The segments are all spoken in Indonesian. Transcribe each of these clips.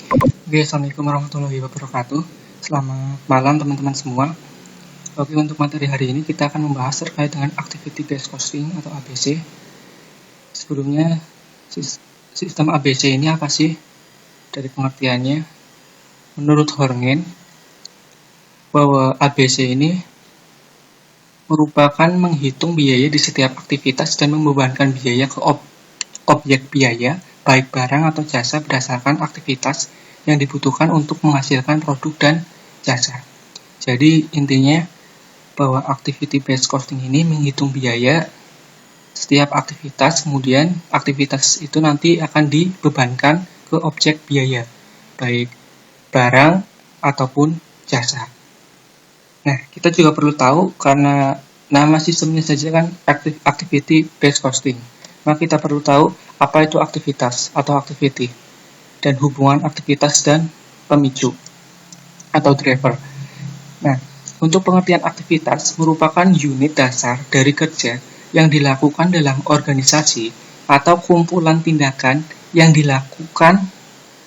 Oke, Assalamualaikum warahmatullahi wabarakatuh. Selamat malam teman-teman semua. Oke, untuk materi hari ini kita akan membahas terkait dengan Activity Based Costing atau ABC. Sebelumnya, sistem ABC ini apa sih? Dari pengertiannya, menurut Horngen, bahwa ABC ini merupakan menghitung biaya di setiap aktivitas dan membebankan biaya ke objek biaya, baik barang atau jasa berdasarkan aktivitas yang dibutuhkan untuk menghasilkan produk dan jasa. Jadi intinya bahwa activity based costing ini menghitung biaya setiap aktivitas, kemudian aktivitas itu nanti akan dibebankan ke objek biaya, baik barang ataupun jasa. Nah, kita juga perlu tahu karena nama sistemnya saja kan activity based costing. Maka kita perlu tahu apa itu aktivitas atau activity dan hubungan aktivitas dan pemicu atau driver. Nah, untuk pengertian aktivitas merupakan unit dasar dari kerja yang dilakukan dalam organisasi atau kumpulan tindakan yang dilakukan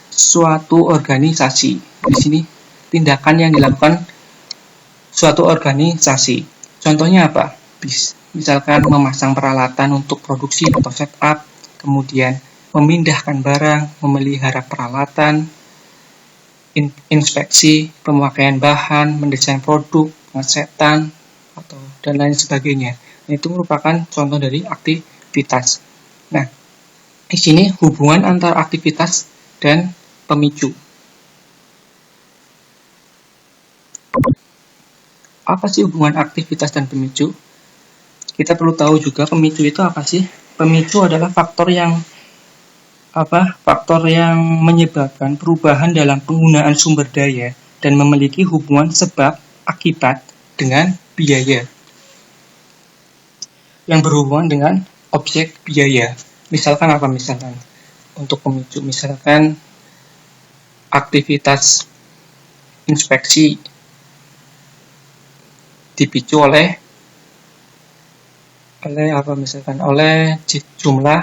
suatu organisasi. Di sini tindakan yang dilakukan suatu organisasi. Contohnya apa? Misalkan memasang peralatan untuk produksi atau setup, kemudian memindahkan barang, memelihara peralatan, inspeksi, pemakaian bahan, mendesain produk, pengesetan, dan lain sebagainya. Itu merupakan contoh dari aktivitas. Nah, di sini hubungan antara aktivitas dan pemicu. Apa sih hubungan aktivitas dan pemicu? Kita perlu tahu juga pemicu itu apa sih? Pemicu adalah faktor yang menyebabkan perubahan dalam penggunaan sumber daya dan memiliki hubungan sebab akibat dengan biaya yang berhubungan dengan objek biaya. Misalkan apa? Misalkan untuk pemicu, misalkan aktivitas inspeksi dipicu oleh jumlah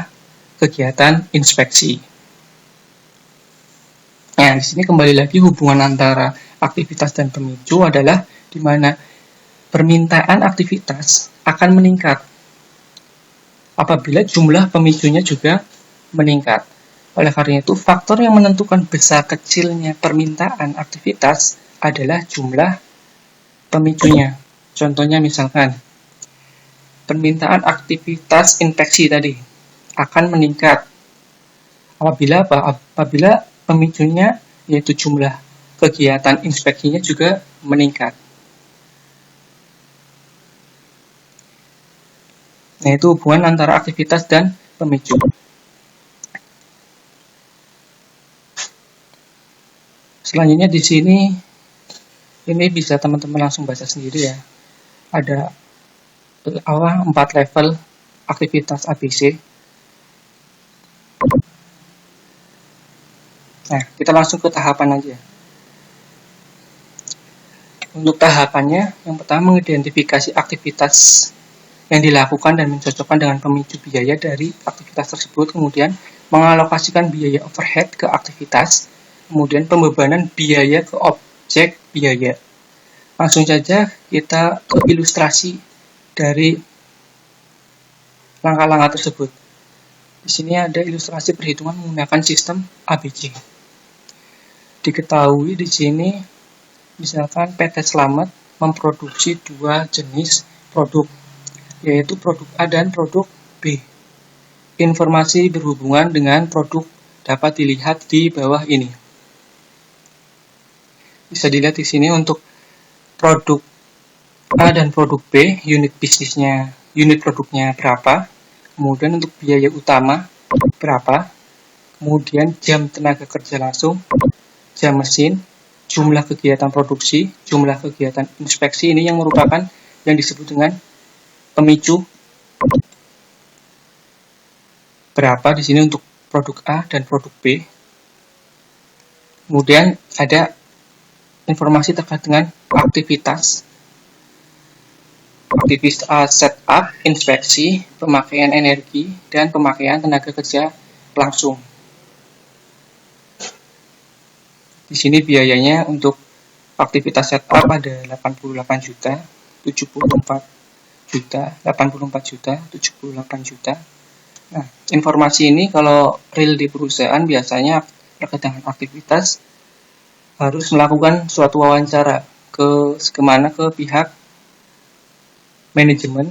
kegiatan inspeksi. Nah, di sini kembali lagi hubungan antara aktivitas dan pemicu adalah di mana permintaan aktivitas akan meningkat apabila jumlah pemicunya juga meningkat. Oleh karena itu, faktor yang menentukan besar kecilnya permintaan aktivitas adalah jumlah pemicunya. Contohnya misalkan, permintaan aktivitas inspeksi tadi akan meningkat apabila pemicunya yaitu jumlah kegiatan inspeksinya juga meningkat. Nah, itu hubungan antara aktivitas dan pemicu. Selanjutnya di sini ini bisa teman-teman langsung baca sendiri ya. Ada 4 level aktivitas ABC. Nah, kita langsung ke tahapan aja. Untuk tahapannya, yang pertama mengidentifikasi aktivitas yang dilakukan dan mencocokkan dengan pemicu biaya dari aktivitas tersebut, kemudian mengalokasikan biaya overhead ke aktivitas, kemudian pembebanan biaya ke objek biaya. Langsung saja kita ke ilustrasi dari langkah-langkah tersebut. Di sini ada ilustrasi perhitungan menggunakan sistem ABC. Diketahui di sini, misalkan PT Slamet memproduksi 2 jenis produk, yaitu produk A dan produk B. Informasi berhubungan dengan produk dapat dilihat di bawah ini. Bisa dilihat di sini untuk produk A dan produk B, unit produknya berapa, kemudian untuk biaya utama berapa, kemudian jam tenaga kerja langsung, jam mesin, jumlah kegiatan produksi, jumlah kegiatan inspeksi, ini yang merupakan yang disebut dengan pemicu berapa di sini untuk produk A dan produk B. Kemudian ada informasi terkait dengan aktivitas setup, inspeksi, pemakaian energi, dan pemakaian tenaga kerja langsung. Di sini biayanya untuk aktivitas setup ada 88 juta, 74 juta, 84 juta, 78 juta. Nah, informasi ini kalau real di perusahaan biasanya terkait dengan aktivitas harus melakukan suatu wawancara ke pihak manajemen,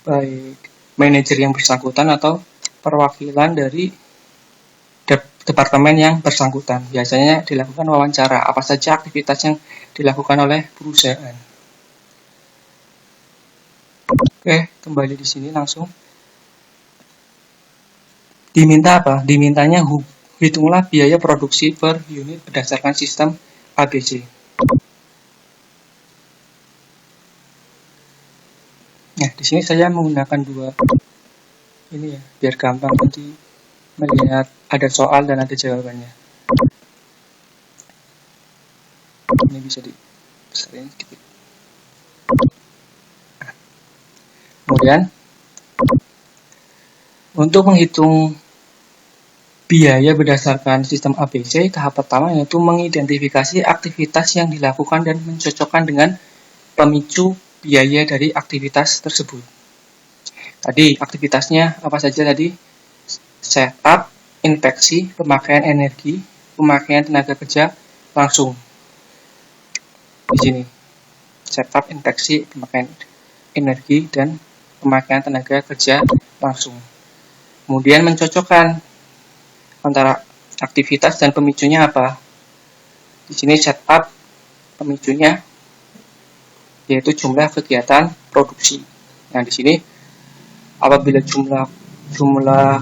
baik manajer yang bersangkutan atau perwakilan dari departemen yang bersangkutan. Biasanya dilakukan wawancara apa saja aktivitas yang dilakukan oleh perusahaan. Oke, kembali di sini langsung. Diminta apa? Dimintanya hitunglah biaya produksi per unit berdasarkan sistem ABC. Nah, di sini saya menggunakan dua ini ya, biar gampang nanti melihat ada soal dan ada jawabannya. Ini bisa dibesarin sedikit. Kemudian untuk menghitung biaya berdasarkan sistem ABC, tahap pertama yaitu mengidentifikasi aktivitas yang dilakukan dan mencocokkan dengan pemicu biaya dari aktivitas tersebut. Tadi aktivitasnya apa saja tadi? Setup, inspeksi, pemakaian energi, pemakaian tenaga kerja langsung. Di sini setup, inspeksi, pemakaian energi dan pemakaian tenaga kerja langsung. Kemudian mencocokkan antara aktivitas dan pemicunya apa? Di sini setup, pemicunya yaitu jumlah kegiatan produksi. Nah, di sini apabila jumlah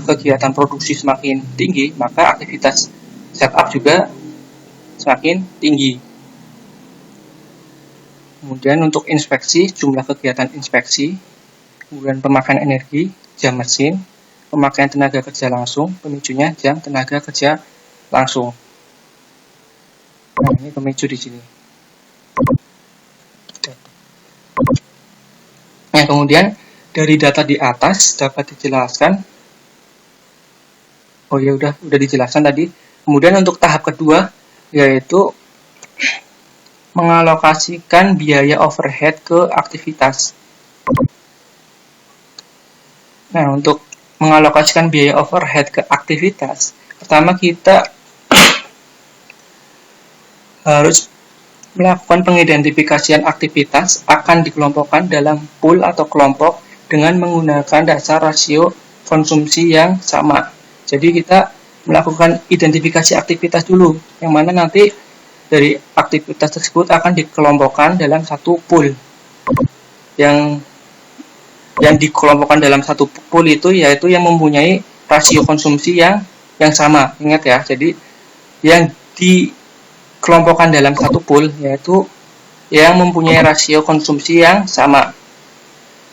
kegiatan produksi semakin tinggi, maka aktivitas setup juga semakin tinggi. Kemudian untuk inspeksi, jumlah kegiatan inspeksi, kemudian pemakaian energi, jam mesin, pemakaian tenaga kerja langsung, pemicunya jam tenaga kerja langsung. Nah, ini pemicu di sini. Nah, kemudian dari data di atas dapat dijelaskan. Oh ya, udah dijelaskan tadi. Kemudian untuk tahap kedua yaitu mengalokasikan biaya overhead ke aktivitas. Nah, untuk mengalokasikan biaya overhead ke aktivitas, pertama kita harus melakukan pengidentifikasian aktivitas akan dikelompokkan dalam pool atau kelompok dengan menggunakan dasar rasio konsumsi yang sama. Jadi kita melakukan identifikasi aktivitas dulu, yang mana nanti dari aktivitas tersebut akan dikelompokkan dalam satu pool. Yang dikelompokkan dalam satu pool itu yaitu yang mempunyai rasio konsumsi yang sama. Ingat ya, jadi yang dikelompokkan dalam satu pool yaitu yang mempunyai rasio konsumsi yang sama.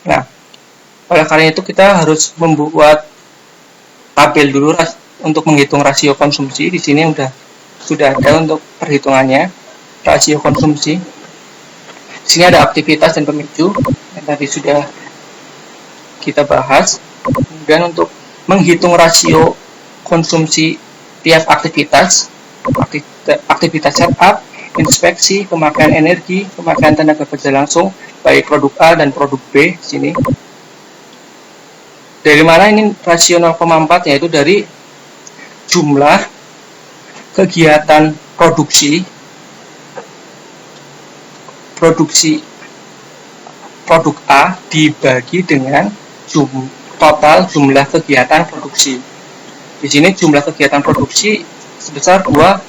Nah, oleh karena itu kita harus membuat tabel dulu untuk menghitung rasio konsumsi. Di sini sudah ada untuk perhitungannya rasio konsumsi. Di sini ada aktivitas dan pemicu yang tadi sudah kita bahas. Kemudian untuk menghitung rasio konsumsi tiap aktivitas setup, inspeksi, pemakaian energi, pemakaian tenaga kerja langsung, baik produk A dan produk B. Sini dari mana ini rasio 0,4, yaitu dari jumlah kegiatan produksi produk A dibagi dengan total jumlah kegiatan produksi. Di sini jumlah kegiatan produksi sebesar 20.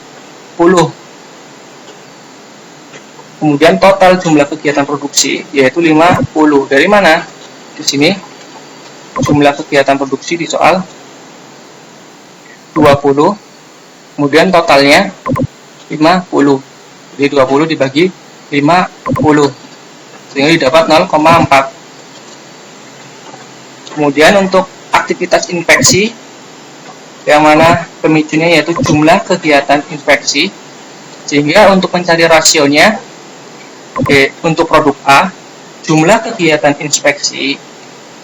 Kemudian total jumlah kegiatan produksi yaitu 50. Dari mana? Di sini jumlah kegiatan produksi di soal 20. Kemudian totalnya 50. Jadi 20 dibagi 50 sehingga didapat 0,4. Kemudian untuk aktivitas inspeksi, yang mana pemicunya yaitu jumlah kegiatan inspeksi, sehingga untuk mencari rasionya, untuk produk A, jumlah kegiatan inspeksi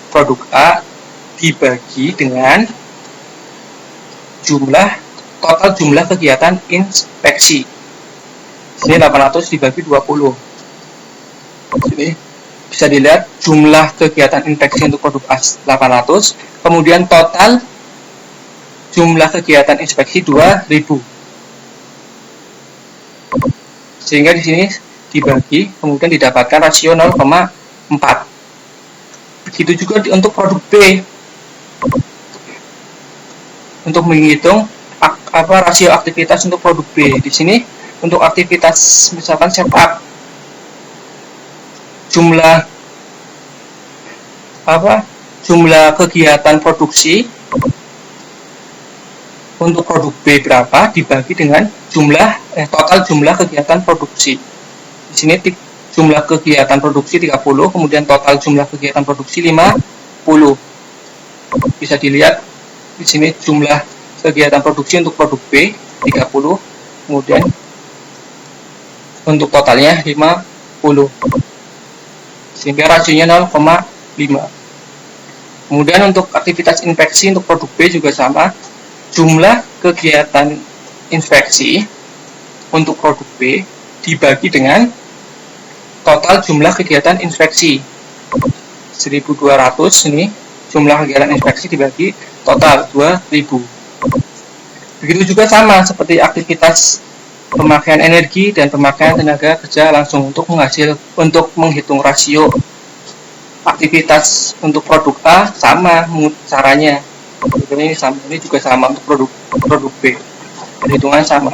produk A dibagi dengan jumlah total jumlah kegiatan inspeksi. Sini 800 dibagi 20. Sini bisa dilihat jumlah kegiatan inspeksi untuk produk A 800, kemudian total jumlah kegiatan inspeksi 2000. Sehingga di sini dibagi, kemudian didapatkan rasio 0,4. Begitu juga untuk produk B. Untuk menghitung rasio aktivitas untuk produk B. Di sini untuk aktivitas misalkan setup, jumlah kegiatan produksi untuk produk B berapa dibagi dengan total jumlah kegiatan produksi. Di sini jumlah kegiatan produksi 30, kemudian total jumlah kegiatan produksi 50. Bisa dilihat di sini jumlah kegiatan produksi untuk produk B 30, kemudian untuk totalnya 50. Sehingga rasionya 0,5. Kemudian untuk aktivitas inspeksi untuk produk B juga sama. Jumlah kegiatan inspeksi untuk produk B dibagi dengan total jumlah kegiatan inspeksi 1200. Ini jumlah kegiatan inspeksi dibagi total 2000. Begitu juga sama seperti aktivitas pemakaian energi dan pemakaian tenaga kerja langsung untuk menghitung rasio aktivitas untuk produk A sama caranya. Ini juga sama untuk produk B. Perhitungan sama.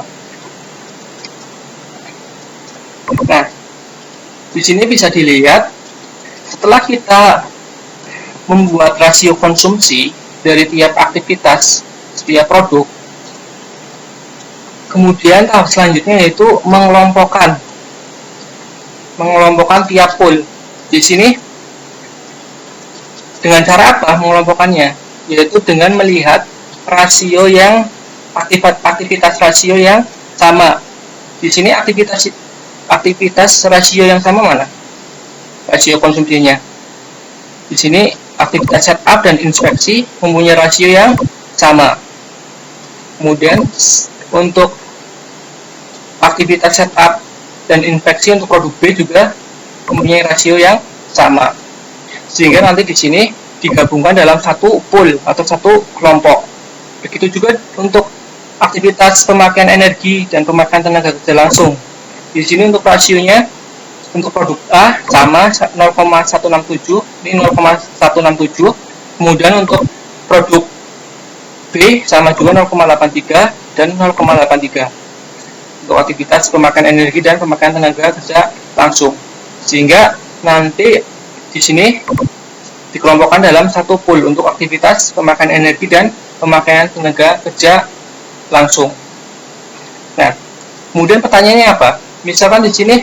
Nah, di sini bisa dilihat setelah kita membuat rasio konsumsi dari tiap aktivitas setiap produk, kemudian tahap selanjutnya yaitu mengelompokkan tiap pool. Di sini dengan cara apa mengelompokkannya? Yaitu dengan melihat rasio yang aktivitas rasio yang sama. Di sini aktivitas rasio yang sama mana? Rasio konsumsinya. Di sini aktivitas setup dan inspeksi mempunyai rasio yang sama. Kemudian untuk aktivitas setup dan inspeksi untuk produk B juga mempunyai rasio yang sama. Sehingga nanti di sini digabungkan dalam satu pool atau satu kelompok. Begitu juga untuk aktivitas pemakaian energi dan pemakaian tenaga kerja langsung. Di sini untuk rasionya untuk produk A sama 0,167, ini 0,167. Kemudian untuk produk B sama juga 0,83 dan 0,83. Untuk aktivitas pemakaian energi dan pemakaian tenaga kerja langsung. Sehingga nanti di sini dikelompokkan dalam satu pool untuk aktivitas pemakaian energi dan pemakaian tenaga kerja langsung. Nah, kemudian pertanyaannya apa? Misalkan di sini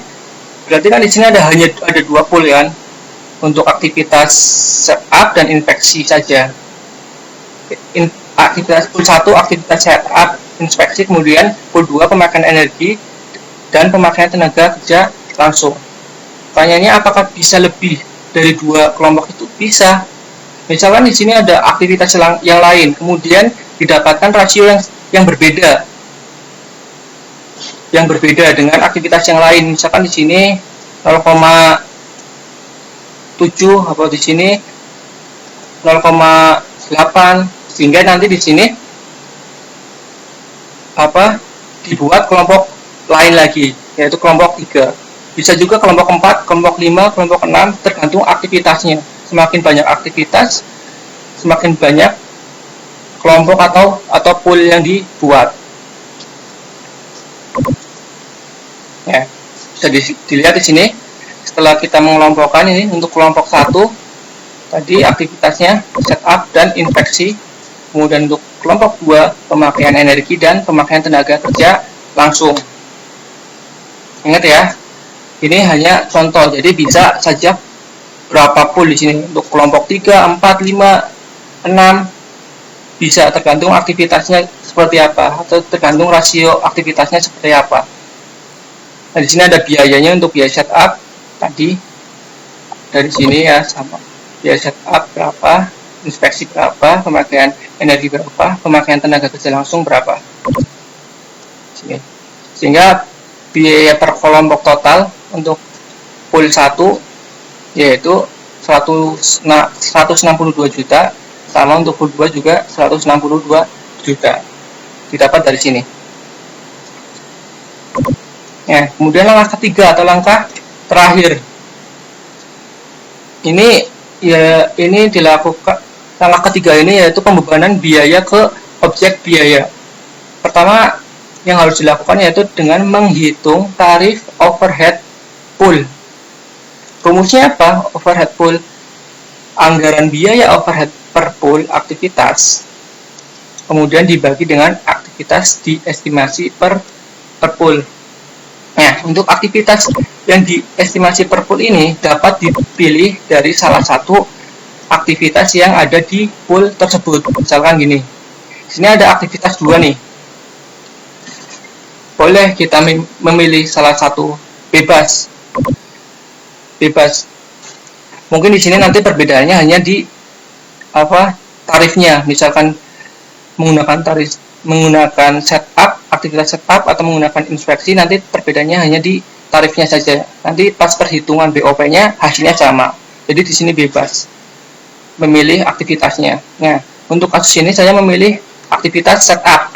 berarti kan di sini ada dua pool kan untuk aktivitas setup dan inspeksi saja. Aktivitas pool 1 aktivitas setup inspeksi, kemudian pool 2 pemakaian energi dan pemakaian tenaga kerja langsung. Pertanyaannya apakah bisa lebih dari dua kelompok itu? Bisa. Misalkan di sini ada aktivitas yang lain, kemudian didapatkan rasio yang berbeda. Yang berbeda dengan aktivitas yang lain. Misalkan di sini 0,7 atau di sini 0,8, sehingga nanti di sini dibuat kelompok lain lagi, yaitu kelompok 3. Bisa juga kelompok 4, kelompok 5, kelompok 6, tergantung aktivitasnya. Semakin banyak aktivitas, semakin banyak kelompok atau pool yang dibuat. Ya, bisa dilihat di sini. Setelah kita mengelompokkan ini untuk kelompok 1, tadi aktivitasnya setup dan inspeksi. Kemudian untuk kelompok 2, pemakaian energi dan pemakaian tenaga kerja langsung. Ingat ya, ini hanya contoh, jadi bisa saja berapa pool di sini. Untuk kelompok 3, 4, 5, 6 bisa tergantung aktivitasnya seperti apa atau tergantung rasio aktivitasnya seperti apa. Nah, di sini ada biayanya untuk biaya setup tadi dari sini ya sama. Biaya setup berapa, inspeksi berapa, pemakaian energi berapa, pemakaian tenaga kerja langsung berapa. Sini. Sehingga biaya per kelompok total untuk pool 1 yaitu 162 juta, sama untuk pool 2 juga 162 juta. Didapat dari sini. Ya, kemudian langkah ketiga atau langkah terakhir. Ini dilakukan langkah ketiga ini yaitu pembebanan biaya ke objek biaya. Pertama yang harus dilakukan yaitu dengan menghitung tarif overhead pool. Rumusnya apa? Overhead pool. Anggaran biaya overhead per pool aktivitas kemudian dibagi dengan aktivitas diestimasi per pool. Nah, untuk aktivitas yang diestimasi per pool ini dapat dipilih dari salah satu aktivitas yang ada di pool tersebut. Misalkan gini, di sini ada aktivitas 2 nih. Boleh kita memilih salah satu bebas. Mungkin di sini nanti perbedaannya hanya di tarifnya. Misalkan menggunakan setup, aktivitas setup atau menggunakan inspeksi, nanti perbedaannya hanya di tarifnya saja. Nanti pas perhitungan BOP-nya hasilnya sama. Jadi di sini bebas memilih aktivitasnya. Nah, untuk kasus ini saya memilih aktivitas setup.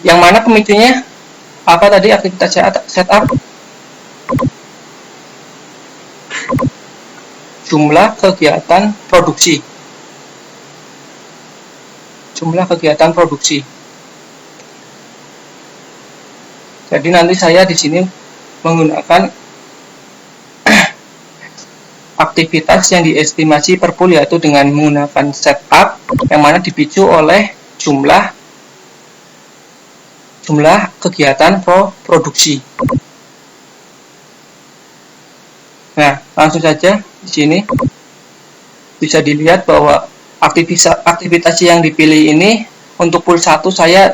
Yang mana pemicunya? Apa tadi aktivitas setup? Jumlah kegiatan produksi. Jadi nanti saya di sini menggunakan aktivitas yang diestimasi per pool yaitu dengan menggunakan setup yang mana dipicu oleh jumlah kegiatan produksi. Nah, langsung saja di sini bisa dilihat bahwa aktivitas yang dipilih ini untuk pool 1 saya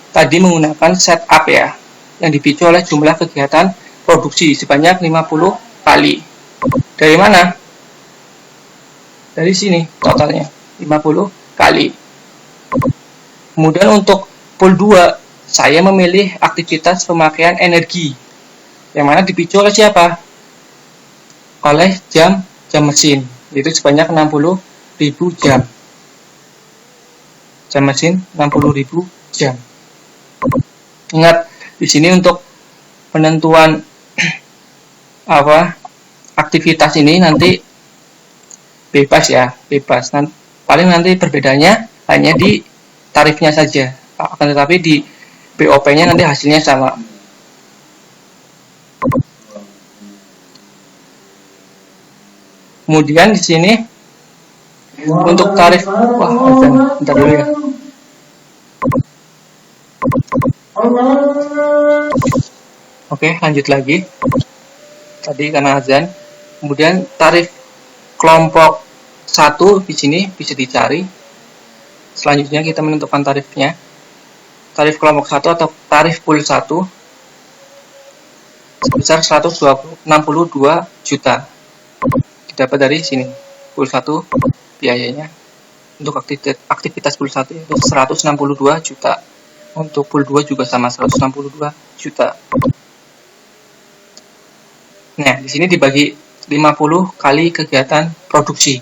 tadi menggunakan setup ya, yang dipicu oleh jumlah kegiatan produksi sebanyak 50 kali. Dari mana? Dari sini totalnya 50 kali. Kemudian untuk pool 2 saya memilih aktivitas pemakaian energi yang mana dipicu oleh siapa? Oleh jam mesin, itu sebanyak 60.000 jam. Jam mesin 60.000 jam. Ingat di sini untuk penentuan aktivitas ini nanti bebas. Paling nanti perbedaannya hanya di tarifnya saja. Akan tetapi di BOP-nya nanti hasilnya sama. Kemudian di sini untuk tarif, bentar dulu ya. Oke, lanjut lagi. Tadi karena azan. Kemudian tarif kelompok 1 di sini bisa dicari. Selanjutnya kita menentukan tarifnya. Tarif kelompok 1 atau tarif pool 1 sebesar 162 juta. Didapat dari sini. Pool 1 biayanya untuk aktivitas pool 1 itu 162 juta. Untuk pool 2 juga sama 162 juta. Nah, di sini dibagi 50 kali kegiatan produksi.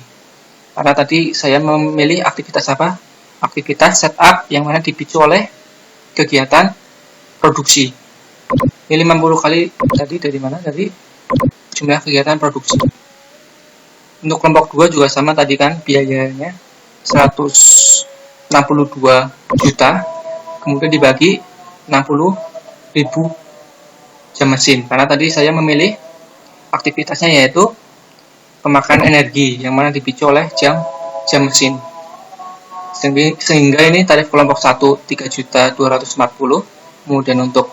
Karena tadi saya memilih aktivitas apa? Aktivitas setup yang mana dipicu oleh kegiatan produksi. Ini 50 kali tadi dari mana? Dari jumlah kegiatan produksi. Untuk kelompok 2 juga sama tadi kan, biayanya 162 juta. Kemudian dibagi 60.000 jam mesin. Karena tadi saya memilih aktivitasnya yaitu pemakaian energi yang mana dipicu oleh jam mesin. Sehingga ini tarif kelompok 1 3.240.000. Kemudian untuk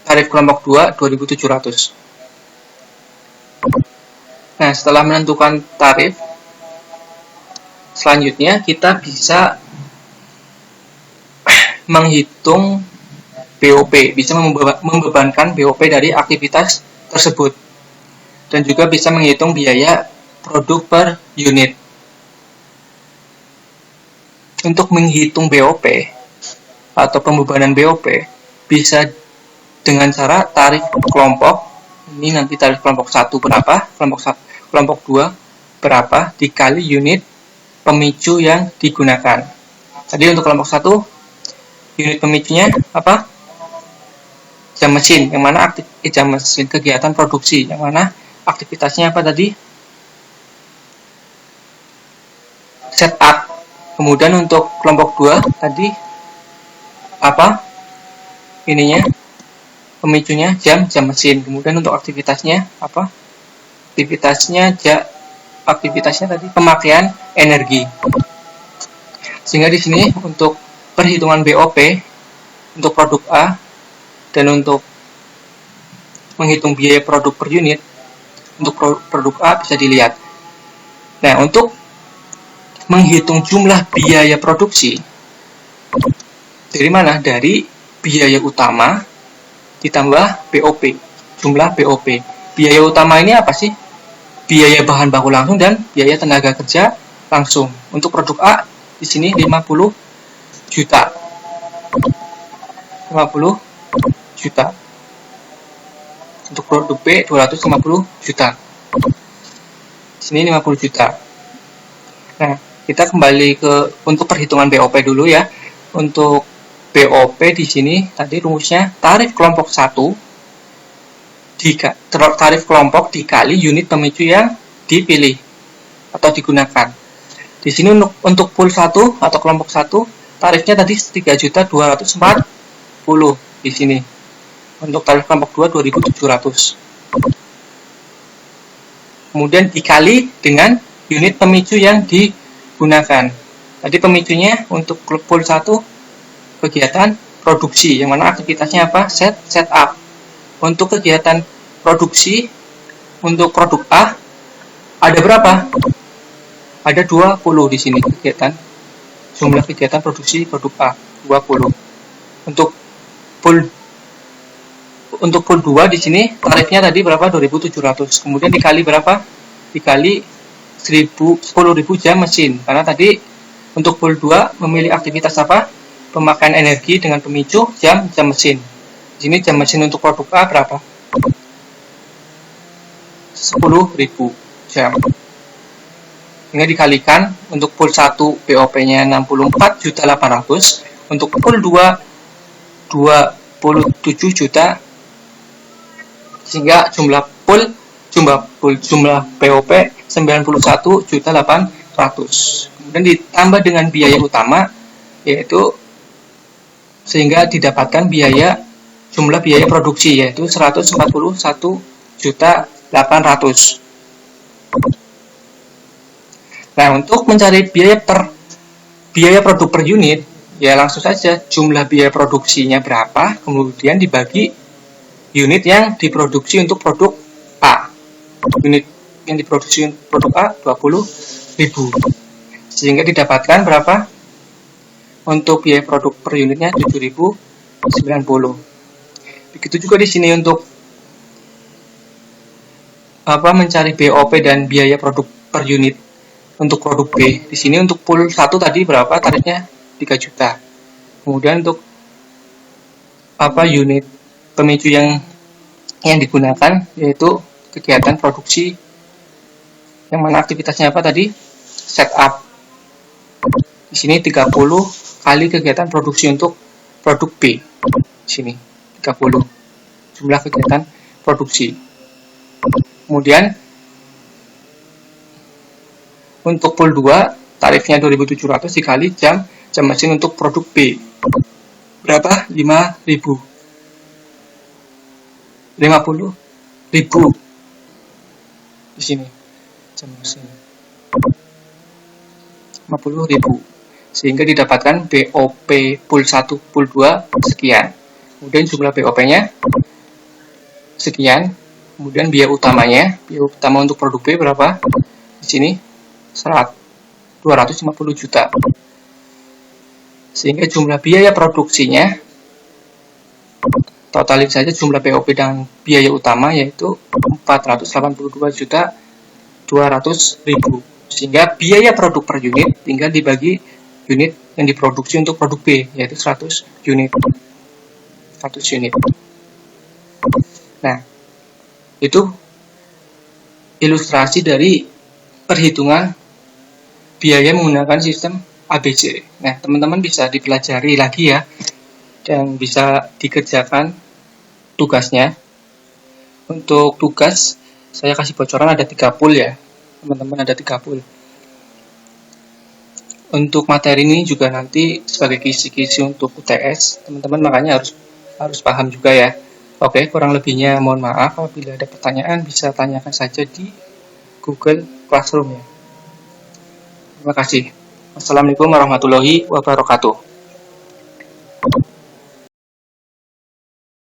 tarif kelompok 2 2.700. Nah, setelah menentukan tarif, selanjutnya kita bisa menghitung BOP, bisa membebankan BOP dari aktivitas tersebut, dan juga bisa menghitung biaya produk per unit. Untuk menghitung BOP atau pembebanan BOP bisa dengan cara tarif kelompok. Ini nanti tarif kelompok 1 berapa, kelompok 2 berapa dikali unit pemicu yang digunakan. Tadi untuk kelompok 1 unit pemicunya apa? Jam mesin, yang mana jam mesin kegiatan produksi, yang mana aktivitasnya apa tadi? Setup. Kemudian untuk kelompok 2 tadi apa? Ininya pemicunya jam mesin. Kemudian untuk aktivitasnya apa? Aktivitasnya tadi pemakaian energi. Sehingga di sini untuk perhitungan BOP untuk produk A dan untuk menghitung biaya produk per unit untuk produk A bisa dilihat. Nah, untuk menghitung jumlah biaya produksi dari mana? Dari biaya utama ditambah BOP, jumlah BOP. Biaya utama ini apa sih? Biaya bahan baku langsung dan biaya tenaga kerja langsung. Untuk produk A di sini 50 juta. 50 juta. Untuk produk B 250 juta. Di sini 50 juta. Nah, kita kembali ke untuk perhitungan BOP dulu ya. Untuk BOP di sini tadi rumusnya tarif kelompok 1 tarif kelompok dikali unit pemicu yang dipilih atau digunakan. Di sini untuk pool 1 atau kelompok 1 tarifnya tadi 3.240 di sini. Untuk tarif kelompok 2 2.700. Kemudian dikali dengan unit pemicu yang digunakan. Tadi pemicunya untuk pool 1 kegiatan produksi, yang mana aktivitasnya apa? Setup. Untuk kegiatan produksi untuk produk A ada berapa? Ada 20 di sini jumlah kegiatan produksi produk A 20. Untuk pool 2 di sini tarifnya tadi berapa? 2.700. Kemudian dikali berapa? Dikali 10.000 jam mesin. Karena tadi untuk pool 2 memilih aktivitas apa? Pemakaian energi dengan pemicu jam mesin. Di sini jam mesin untuk produk A berapa? 10.000 jam. Ini dikalikan untuk pool 1 BOP-nya 64.800, untuk pool 2 27 juta, sehingga jumlah BOP 91.800. Kemudian ditambah dengan biaya utama, yaitu sehingga didapatkan jumlah biaya produksi, yaitu 141.800. Nah, untuk mencari biaya produk per unit, ya langsung saja jumlah biaya produksinya berapa, kemudian dibagi unit yang diproduksi untuk produk A. Unit yang diproduksi untuk produk A 20.000. Sehingga didapatkan berapa? Untuk biaya produk per unitnya 7.090. Begitu juga di sini untuk mencari BOP dan biaya produk per unit untuk produk B. Di sini untuk pool 1 tadi berapa? Tarifnya 3 juta. Kemudian untuk unit pemicu yang digunakan, yaitu kegiatan produksi, yang mana aktivitasnya apa tadi? Setup. Di sini 30 kali kegiatan produksi untuk produk B. Di sini 30 jumlah kegiatan produksi. Kemudian untuk pool 2 tarifnya 2.700 dikali jam mesin untuk produk B. Berapa? 50.000 di sini jam mesin 50.000, sehingga didapatkan BOP pool 1 pool 2 sekian. Kemudian jumlah BOP-nya sekian. Kemudian biaya utama untuk produk B berapa? Di sini 250 juta. Sehingga jumlah biaya produksinya, totalin saja jumlah BOP dan biaya utama, yaitu 482.200.000. Sehingga biaya produk per unit tinggal dibagi unit yang diproduksi untuk produk B, yaitu 100 unit. 100 unit. Nah, itu ilustrasi dari perhitungan biaya menggunakan sistem ABC. Nah, teman-teman bisa dipelajari lagi ya, dan bisa dikerjakan tugasnya. Untuk tugas, saya kasih bocoran ada 3 pool ya, teman-teman, ada 3 pool. Untuk materi ini juga nanti sebagai kisi-kisi untuk UTS, teman-teman makanya harus paham juga ya. Oke, kurang lebihnya mohon maaf. Apabila ada pertanyaan bisa tanyakan saja di Google Classroom ya. Terima kasih. Wassalamualaikum warahmatullahi wabarakatuh.